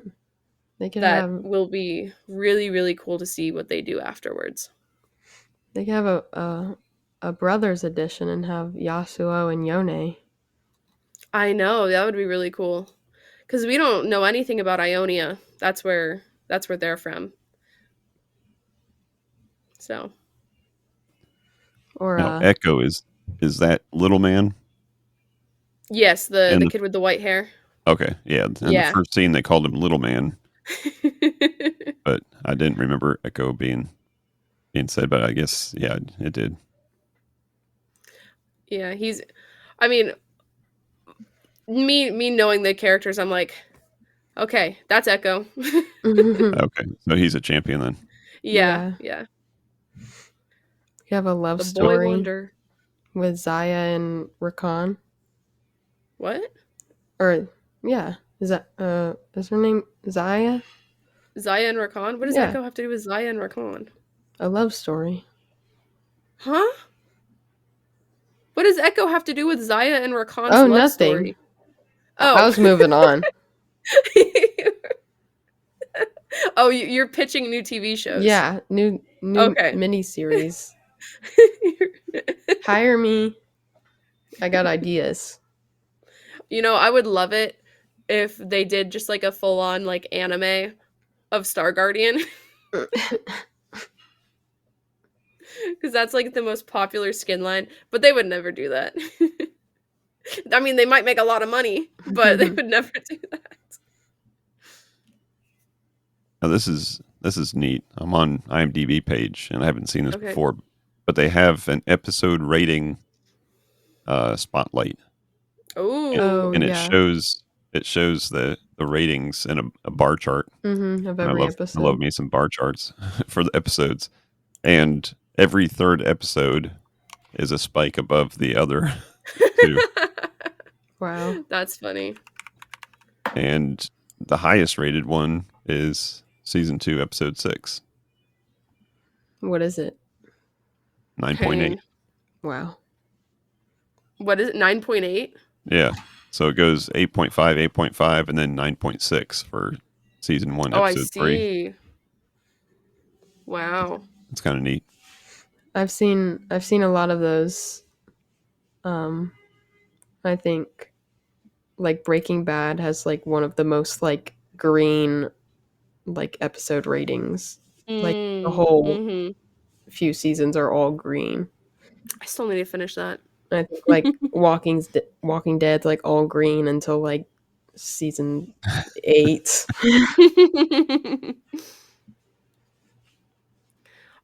[SPEAKER 2] They could
[SPEAKER 1] That
[SPEAKER 2] have
[SPEAKER 1] will be really really cool to see what they do afterwards.
[SPEAKER 2] they could have a brothers edition and have Yasuo and Yone.
[SPEAKER 1] I know, that would be really cool. Cuz we don't know anything about Ionia. That's where they're from. So,
[SPEAKER 2] Or
[SPEAKER 3] Now, Echo is that little man?
[SPEAKER 1] yes, the
[SPEAKER 3] And
[SPEAKER 1] kid with the white hair.
[SPEAKER 3] okay, yeah. In the
[SPEAKER 1] Yeah.
[SPEAKER 3] first scene, they called him Little Man, but I didn't remember Echo being said. But I guess yeah, it did.
[SPEAKER 1] Yeah, he's I mean, me knowing the characters, I'm like, okay, that's Echo.
[SPEAKER 3] Okay, so he's a champion then.
[SPEAKER 1] Yeah,
[SPEAKER 2] yeah,
[SPEAKER 1] yeah.
[SPEAKER 2] you have a love
[SPEAKER 1] The boy
[SPEAKER 2] story
[SPEAKER 1] wonder.
[SPEAKER 2] with Zaya and Rakan.
[SPEAKER 1] What?
[SPEAKER 2] Or yeah, is her name Zaya?
[SPEAKER 1] Zaya and Rakan? What does
[SPEAKER 2] Yeah,
[SPEAKER 1] Echo have to do with Zaya and Rakan?
[SPEAKER 2] a love story.
[SPEAKER 1] Huh? What does Echo have to do with Zaya and Rakan's
[SPEAKER 2] Oh,
[SPEAKER 1] love
[SPEAKER 2] nothing.
[SPEAKER 1] story?
[SPEAKER 2] I
[SPEAKER 1] Oh.
[SPEAKER 2] was moving on.
[SPEAKER 1] Oh, you're pitching new TV shows.
[SPEAKER 2] Yeah, new
[SPEAKER 1] Okay.
[SPEAKER 2] mini series. Hire me. I got ideas.
[SPEAKER 1] You know, I would love it if they did just like a full on like anime of Star Guardian because that's like the most popular skin line, but they would never do that. I mean, they might make a lot of money, but they would never do that.
[SPEAKER 3] Now this is neat. I'm on IMDb page and I haven't seen this
[SPEAKER 1] Okay.
[SPEAKER 3] before, but they have an episode rating spotlight,
[SPEAKER 1] Oh.
[SPEAKER 2] Oh
[SPEAKER 3] and
[SPEAKER 2] yeah.
[SPEAKER 3] it shows the ratings in a bar chart.
[SPEAKER 2] Of
[SPEAKER 3] And
[SPEAKER 2] every
[SPEAKER 3] I love
[SPEAKER 2] episode.
[SPEAKER 3] me some bar charts for the episodes. And every third episode is a spike above the other two.
[SPEAKER 2] Wow.
[SPEAKER 1] That's funny.
[SPEAKER 3] And the highest rated one is season 2, episode 6,
[SPEAKER 2] What is it?
[SPEAKER 3] 9.8.
[SPEAKER 1] Pain.
[SPEAKER 2] Wow.
[SPEAKER 1] What is it? 9.8?
[SPEAKER 3] Yeah. So it goes 8.5, 8.5, and then 9.6 for season 1,
[SPEAKER 1] Oh, I
[SPEAKER 3] episode 3.
[SPEAKER 1] see. Wow.
[SPEAKER 3] It's kind of neat.
[SPEAKER 2] I've seen a lot of those. Um I think like Breaking Bad has like one of the most like green like episode ratings. Like the whole
[SPEAKER 1] Mm-hmm.
[SPEAKER 2] few seasons are all green.
[SPEAKER 1] I still need to finish that.
[SPEAKER 2] I think like Walking Dead's like all green until like season 8.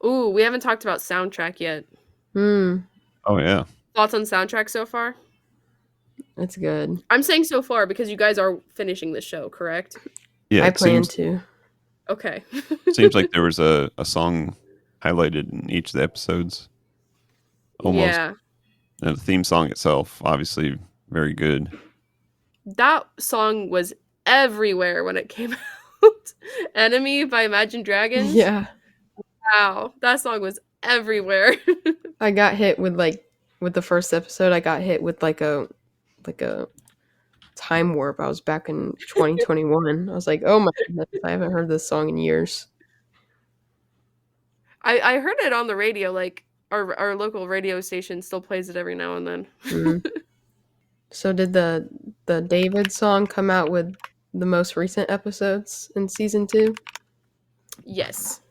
[SPEAKER 1] Ooh, we haven't talked about soundtrack yet.
[SPEAKER 2] Hmm,
[SPEAKER 3] Oh, yeah.
[SPEAKER 1] Thoughts on soundtrack so far?
[SPEAKER 2] that's good.
[SPEAKER 1] I'm saying so far because you guys are finishing this show, correct?
[SPEAKER 3] Yeah,
[SPEAKER 2] I
[SPEAKER 3] it
[SPEAKER 2] plan
[SPEAKER 3] seems
[SPEAKER 2] to.
[SPEAKER 1] Okay.
[SPEAKER 3] seems like there was a song highlighted in each of the episodes almost.
[SPEAKER 1] Yeah.
[SPEAKER 3] And the theme song itself, obviously, very good.
[SPEAKER 1] That song was everywhere when it came out. Enemy by Imagine Dragons.
[SPEAKER 2] Yeah.
[SPEAKER 1] Wow. That song was everywhere.
[SPEAKER 2] I got hit with like with the first episode I got hit with like a time warp. I was back in 2021. I was like, "Oh my goodness, I haven't heard this song in years."
[SPEAKER 1] I heard it on the radio, like our local radio station still plays it every now and then.
[SPEAKER 2] Mm. So did the David song come out with the most recent episodes in season 2?
[SPEAKER 1] Yes.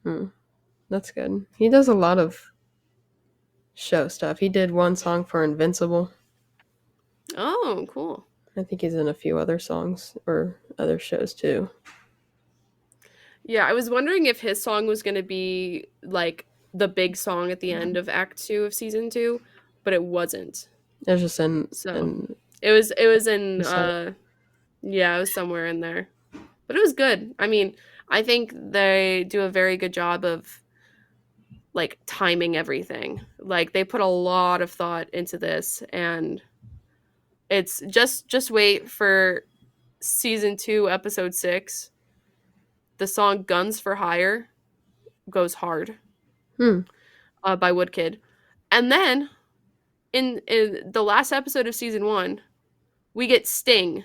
[SPEAKER 2] Hmm. That's good. He does a lot of show stuff. He did one song for Invincible.
[SPEAKER 1] Oh, cool.
[SPEAKER 2] I think he's in a few other songs or other shows too.
[SPEAKER 1] Yeah, I was wondering if his song was going to be like the big song at the end of Act 2 of season 2, but it wasn't.
[SPEAKER 2] It was just in
[SPEAKER 1] So,
[SPEAKER 2] in
[SPEAKER 1] it was in
[SPEAKER 2] the center.
[SPEAKER 1] yeah, it was somewhere in there. But it was good. I mean, I think they do a very good job of like timing everything. Like they put a lot of thought into this, and it's just wait for season 2 episode 6. The song Guns for Hire. goes hard
[SPEAKER 2] Hmm.
[SPEAKER 1] by Woodkid. And then in the last episode of season 1, we get Sting.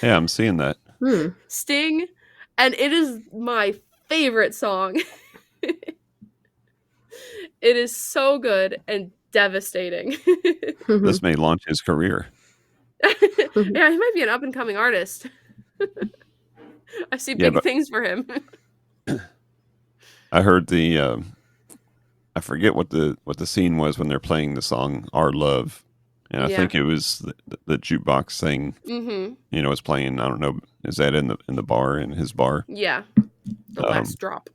[SPEAKER 3] Yeah, I'm seeing that.
[SPEAKER 2] Hmm.
[SPEAKER 1] Sting, and it is my favorite song. It is so good and devastating.
[SPEAKER 3] This may launch his career.
[SPEAKER 1] Yeah, he might be an up and coming artist. I see
[SPEAKER 3] Yeah,
[SPEAKER 1] big
[SPEAKER 3] but
[SPEAKER 1] things for him.
[SPEAKER 3] I heard the I forget what the scene was when they're playing the song "Our Love," and I
[SPEAKER 1] Yeah.
[SPEAKER 3] think it was the jukebox thing.
[SPEAKER 1] Mhm.
[SPEAKER 3] You know, was playing. I don't know. Is that in the bar in his bar?
[SPEAKER 1] Yeah. The
[SPEAKER 3] Um,
[SPEAKER 1] last drop.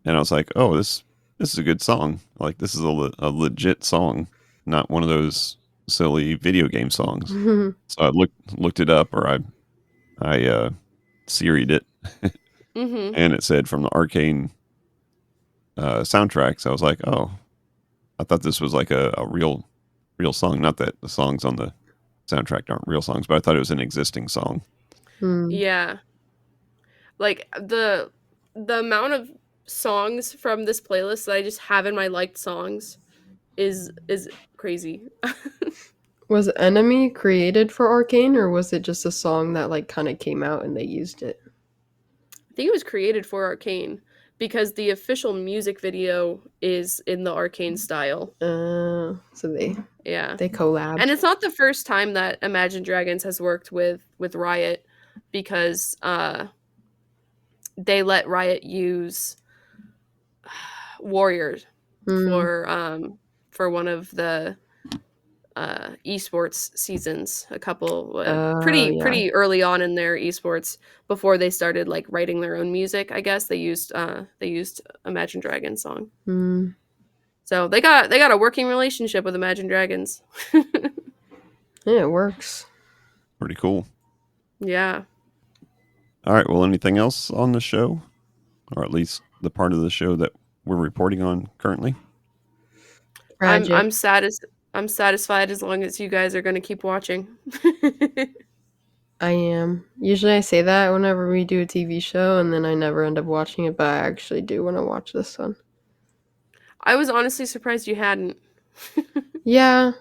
[SPEAKER 3] and I was like, oh, this is a good song. Like this is a legit song, not one of those silly video game songs. So I looked it up, or I Siri'd it,
[SPEAKER 1] Mhm.
[SPEAKER 3] and it said from the Arcane soundtrack. So I was like, oh, I thought this was like a real song. Not that the songs on the soundtrack aren't real songs, but I thought it was an existing song.
[SPEAKER 2] Hmm.
[SPEAKER 1] Yeah. Like the amount of songs from this playlist that I just have in my liked songs is crazy. I
[SPEAKER 2] Was Enemy created for Arcane, or was it just a song that like kind of came out and they used it?
[SPEAKER 1] think it was created for Arcane because the official music video is in the Arcane style.
[SPEAKER 2] So they
[SPEAKER 1] Yeah.
[SPEAKER 2] they collabed.
[SPEAKER 1] And it's not the first time that Imagine Dragons has worked with Riot because they let Riot use Warriors
[SPEAKER 2] Hmm.
[SPEAKER 1] for one of the esports seasons, a couple
[SPEAKER 2] Oh yeah.
[SPEAKER 1] pretty early on in their esports before they started like writing their own music. I guess they used Imagine Dragons song.
[SPEAKER 2] Hmm.
[SPEAKER 1] So they got a working relationship with Imagine Dragons.
[SPEAKER 2] Yeah, it works.
[SPEAKER 3] Pretty cool.
[SPEAKER 1] Yeah.
[SPEAKER 3] All right. Well, anything else on the show, or at least the part of the show that we're reporting on currently?
[SPEAKER 1] I'm
[SPEAKER 2] Tragic.
[SPEAKER 1] I'm satis I'm satisfied as long as you guys are going to keep watching.
[SPEAKER 2] I am. Usually I say that whenever we do a TV show, and then I never end up watching it, but I actually do want to watch this one.
[SPEAKER 1] I was honestly surprised you hadn't.
[SPEAKER 2] Yeah,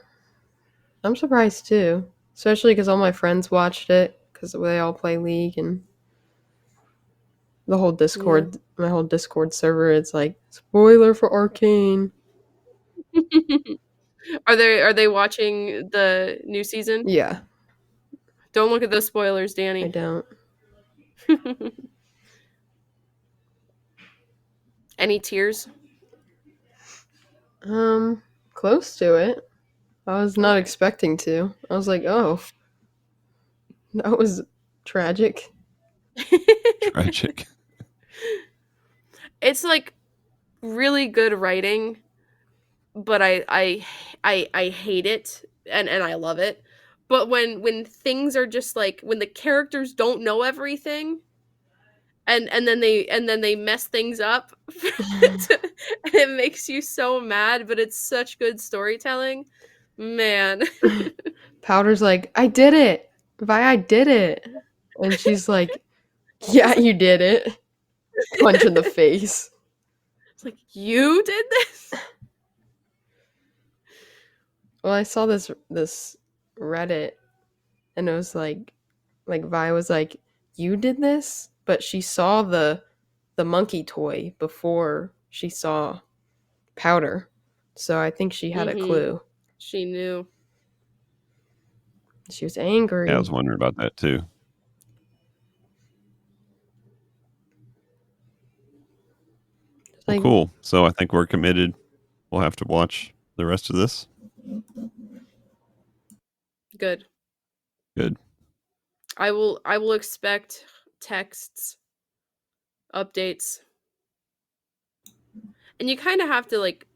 [SPEAKER 2] I'm surprised too. Especially because all my friends watched it, because they all play League, and the whole
[SPEAKER 1] Yeah.
[SPEAKER 2] Discord, my whole Discord server, it's like, spoiler for Arcane.
[SPEAKER 1] Are they watching the new season?
[SPEAKER 2] Yeah,
[SPEAKER 1] Don't look at those spoilers,
[SPEAKER 2] I
[SPEAKER 1] Danny.
[SPEAKER 2] don't.
[SPEAKER 1] Any tears?
[SPEAKER 2] Um, Close to it. I was not
[SPEAKER 1] Okay.
[SPEAKER 2] expecting to. I was like, oh, that was tragic.
[SPEAKER 3] Tragic.
[SPEAKER 1] It's like really good writing, but I hate it and I love it. But when things are just like when the characters don't know everything and then they mess things up and it makes you so mad, but it's such good storytelling. Man.
[SPEAKER 2] Powder's like, I did it. Vi, I did it. And she's like, yeah, you did it. Punch in the face.
[SPEAKER 1] It's like, you did this?
[SPEAKER 2] Well, I saw this Reddit, and it was like Vi was like, "You did this," but she saw the monkey toy before she saw Powder, so I think she had a
[SPEAKER 1] Mhm.
[SPEAKER 2] clue.
[SPEAKER 1] She knew.
[SPEAKER 2] She was
[SPEAKER 3] Yeah, I was
[SPEAKER 2] angry.
[SPEAKER 3] wondering about that too.
[SPEAKER 2] She's
[SPEAKER 3] Well,
[SPEAKER 2] like,
[SPEAKER 3] cool. So I think we're committed. We'll have to watch the rest of this.
[SPEAKER 1] Good.
[SPEAKER 3] Good.
[SPEAKER 1] I will expect texts, updates. And you kind of have to like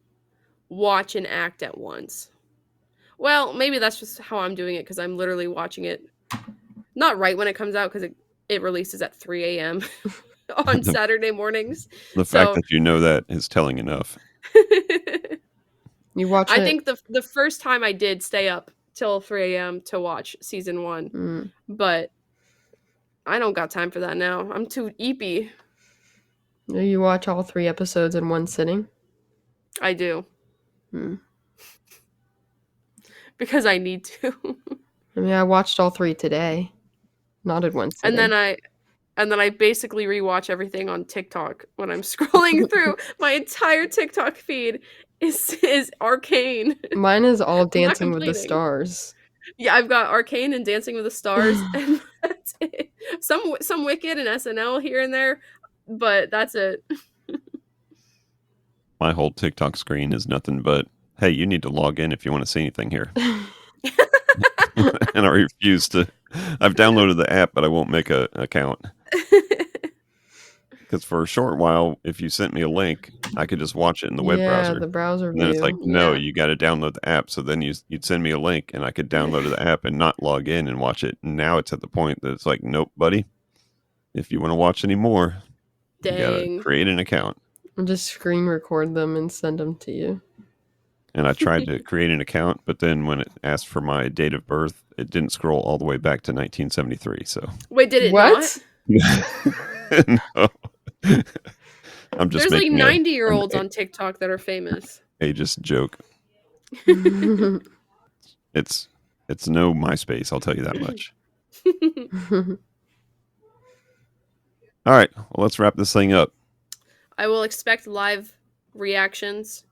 [SPEAKER 1] watch and act at once. Well, maybe that's just how I'm doing it because I'm literally watching it not right when it comes out because it releases at 3 a.m. on
[SPEAKER 3] the,
[SPEAKER 1] Saturday mornings.
[SPEAKER 3] the fact
[SPEAKER 1] So
[SPEAKER 3] that you know that is telling enough.
[SPEAKER 2] you watch
[SPEAKER 1] I
[SPEAKER 2] it.
[SPEAKER 1] think the first time I did stay up till 3 a.m. to watch season 1,
[SPEAKER 2] Mm,
[SPEAKER 1] but I don't got time for that now. I'm too eepy.
[SPEAKER 2] You watch all 3 episodes in one sitting?
[SPEAKER 1] I do.
[SPEAKER 2] Hmm.
[SPEAKER 1] Because I need to.
[SPEAKER 2] I mean, I watched all 3 today. Not in one
[SPEAKER 1] and
[SPEAKER 2] sitting.
[SPEAKER 1] then I basically rewatch everything on TikTok when I'm scrolling through. My entire TikTok feed is Arcane.
[SPEAKER 2] Mine is all
[SPEAKER 1] I'm not
[SPEAKER 2] Dancing with the
[SPEAKER 1] complaining.
[SPEAKER 2] Stars.
[SPEAKER 1] Yeah, I've got Arcane and Dancing with the Stars, and that's it. Some Wicked and SNL here and there, but that's it.
[SPEAKER 3] My whole TikTok screen is nothing but, hey, you need to log in if you want to see anything here. And I refuse to. I've downloaded the app, but I won't make an account. Because for a short while, if you sent me a link, I could just watch it in the web
[SPEAKER 2] Yeah,
[SPEAKER 3] browser.
[SPEAKER 2] the browser
[SPEAKER 3] And then it's like,
[SPEAKER 2] view.
[SPEAKER 3] no,
[SPEAKER 1] Yeah.
[SPEAKER 3] you got to download the app. So then you'd send me a link, and I could download the app and not log in and watch it. And now it's at the point that it's like, nope, buddy. If you want to watch any more, you got to
[SPEAKER 1] Dang.
[SPEAKER 3] create an account.
[SPEAKER 2] I'll just screen record them and send them to you.
[SPEAKER 3] And I tried to create an account, but then when it asked for my date of birth, it didn't scroll all the way back to 1973. So
[SPEAKER 1] Wait, did it
[SPEAKER 2] What?
[SPEAKER 1] not?
[SPEAKER 3] no. I'm just
[SPEAKER 1] There's like
[SPEAKER 3] making
[SPEAKER 1] 90-year-olds on TikTok that are famous.
[SPEAKER 3] a just joke.
[SPEAKER 2] Yeah,
[SPEAKER 3] It's no MySpace, I'll tell you that much. All right, well, let's wrap this thing up.
[SPEAKER 1] I will expect live reactions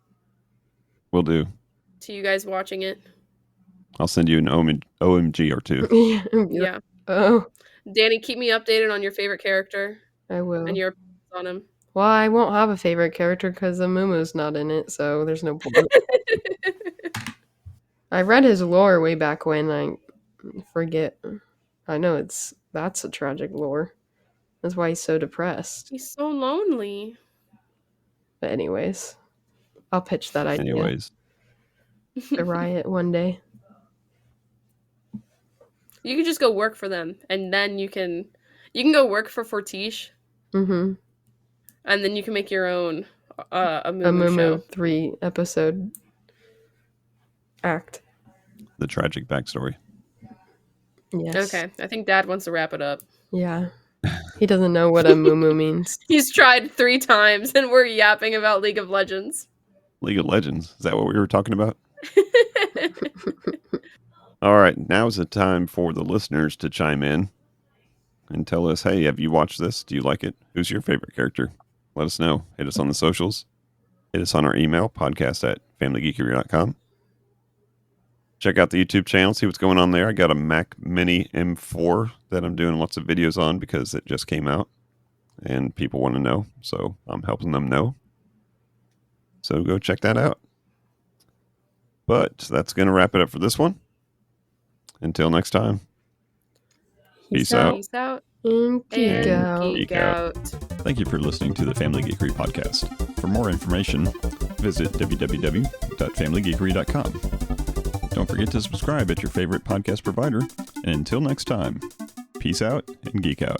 [SPEAKER 3] We'll do.
[SPEAKER 1] to you guys watching it.
[SPEAKER 3] I'll send you an OMG or two.
[SPEAKER 1] Yeah.
[SPEAKER 2] Oh,
[SPEAKER 1] Danny, keep me updated on your favorite character
[SPEAKER 2] I will.
[SPEAKER 1] and your opinions on him.
[SPEAKER 2] Well, I won't have a favorite character because Amumu's not in it, so there's no point. I read his lore way back when. I forget. I know that's a tragic lore. That's why he's so depressed.
[SPEAKER 1] He's so lonely.
[SPEAKER 2] But anyways, I'll pitch that idea
[SPEAKER 3] Anyways,
[SPEAKER 2] to Riot one day.
[SPEAKER 1] You can just go work for them, and then you can go work for Fortiche,
[SPEAKER 2] Mm-hmm.
[SPEAKER 1] and then you can make your own a
[SPEAKER 2] A
[SPEAKER 1] Mumu show.
[SPEAKER 2] Mumu 3-episode act.
[SPEAKER 3] the tragic backstory.
[SPEAKER 2] Yes.
[SPEAKER 1] Okay, I think Dad wants to wrap it up.
[SPEAKER 2] Yeah. He doesn't know what a Mumu means.
[SPEAKER 1] He's tried 3 times, and we're yapping about League of Legends.
[SPEAKER 3] League of Legends. Is that what we were talking about? All right, now's the time for the listeners to chime in and tell us, hey, have you watched this? Do you like it? Who's your favorite character? Let us know. Hit us on the socials. Hit us on our email, podcast@familygeekery.com. Check out the YouTube channel, see what's going on there. I got a Mac Mini M4 that I'm doing lots of videos on because it just came out and people want to know. So I'm helping them know. So go check that out. But that's going to wrap it up for this one. Until next time. Peace out.
[SPEAKER 1] Peace out
[SPEAKER 2] And geek
[SPEAKER 1] and
[SPEAKER 2] out.
[SPEAKER 1] geek
[SPEAKER 3] Geek out.
[SPEAKER 1] out.
[SPEAKER 3] Thank you for listening to the Family Geekery podcast. For more information, visit www.familygeekery.com. Don't forget to subscribe at your favorite podcast provider. And until next time, peace out and geek out.